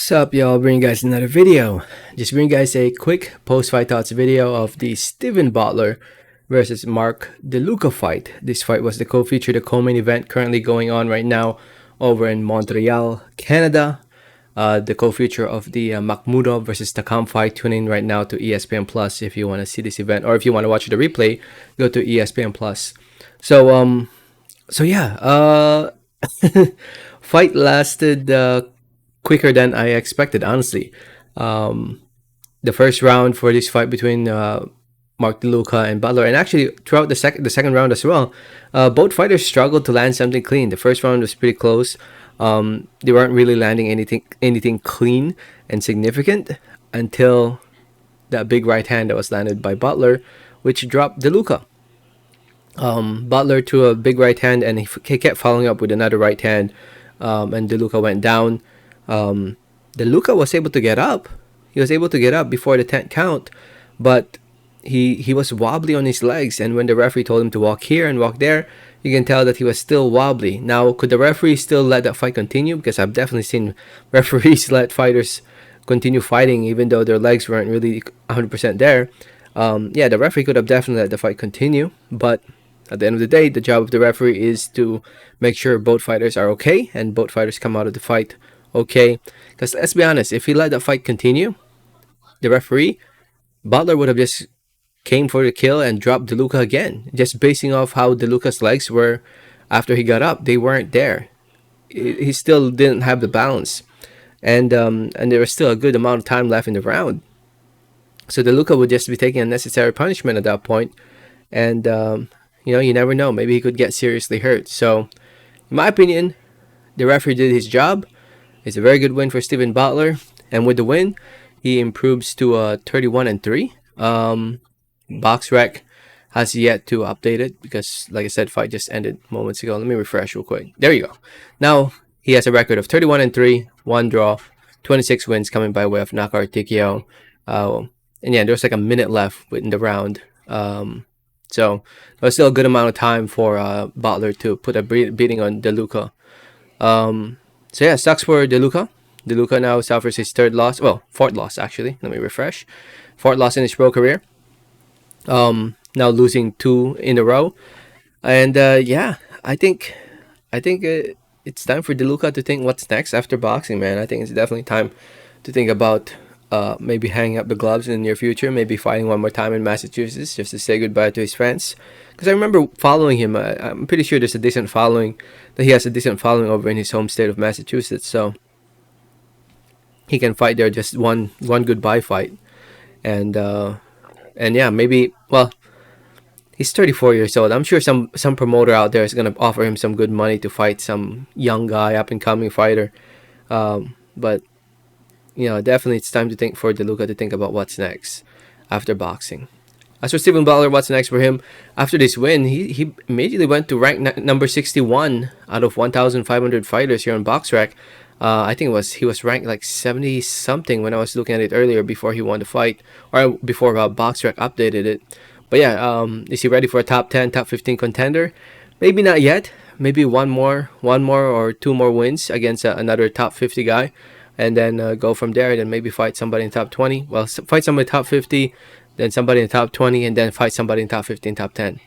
What's up, y'all? Bring you guys another video. Just bring you guys a quick post-fight thoughts video of the Steven Butler versus Mark DeLuca fight. This fight was the co-feature, the co-main event currently going on right now over in Montreal, Canada. The co-feature of the Makhmudov versus Takam fight. Tune in right now to ESPN Plus if you want to see this event, or if you want to watch the replay, go to ESPN Plus. So yeah, fight lasted quicker than I expected, honestly. The first round for this fight between Mark DeLuca and Butler, and actually throughout the second round as well, both fighters struggled to land something clean. The first round was pretty close. They weren't really landing anything clean and significant until that big right hand that was landed by Butler, which dropped DeLuca. Butler threw a big right hand, and he kept following up with another right hand, and DeLuca went down. DeLuca was able to get up. He was able to get up before the 10th count, but he was wobbly on his legs, and when the referee told him to walk here and walk there, you can tell that he was still wobbly. Now, could the referee still let that fight continue? Because I've definitely seen referees let fighters continue fighting even though their legs weren't really 100% there. Yeah, the referee could have definitely let the fight continue, but at the end of the day, the job of the referee is to make sure both fighters are okay and both fighters come out of the fight okay. Because let's be honest, if he let the fight continue, the referee, Butler, would have just came for the kill and dropped DeLuca again, just basing off how DeLuca's legs were after he got up. They weren't there. He still didn't have the balance, and there was still a good amount of time left in the round. So DeLuca would just be taking unnecessary punishment at that point, and you never know. Maybe he could get seriously hurt. So, in my opinion, the referee did his job. It's a very good win for Steven Butler, and with the win, he improves to 31-3. BoxRec has yet to update it because, like I said, fight just ended moments ago. Let me refresh real quick. There you go. Now he has a record of 31-3, 1 draw, 26 wins coming by way of knockout TKO. And yeah, there's like a minute left in the round. So there's still a good amount of time for Butler to put a beating on DeLuca. So yeah, sucks for DeLuca. DeLuca now suffers his fourth loss actually. Let me refresh. Fourth loss in his pro career. Now losing 2 in a row, and yeah, I think it's time for DeLuca to think what's next after boxing, man. I think it's definitely time to think about maybe hanging up the gloves in the near future, maybe fighting one more time in Massachusetts just to say goodbye to his fans. Because I remember following him. I'm pretty sure there's a decent following, that he has a decent following over in his home state of Massachusetts. So he can fight there, just one goodbye fight, and yeah, maybe. Well, he's 34 years old. I'm sure some promoter out there is gonna offer him some good money to fight some young guy, up and coming fighter. But definitely it's time to think for DeLuca to think about what's next after boxing. As for Steven Butler, what's next for him after this win? He immediately went to rank number 61 out of 1,500 fighters here on BoxRec. I think he was ranked like 70 something when I was looking at it earlier before he won the fight, or before BoxRec updated it. But yeah, is he ready for a top 10, top 15 contender? Maybe not yet. Maybe one more or 2 more wins against another top 50 guy, and then go from there. Then maybe fight somebody in top 20. Well, fight somebody in top 50, then somebody in the top 20, and then fight somebody in top 15, top 10.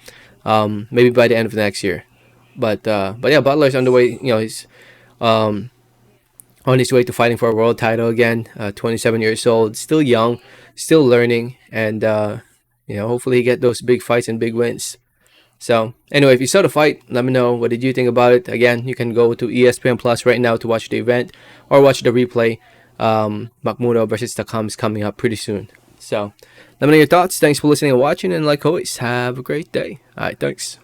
Maybe by the end of next year. But yeah, Butler's on the way. He's on his way to fighting for a world title again. 27 years old, still young, still learning, and hopefully he get those big fights and big wins. So anyway, if you saw the fight, let me know, what did you think about it. Again, you can go to ESPN Plus right now to watch the event or watch the replay. Makhmudov versus Takam is coming up pretty soon. So let me know your thoughts. Thanks for listening and watching, and like always, have a great day. All right, thanks.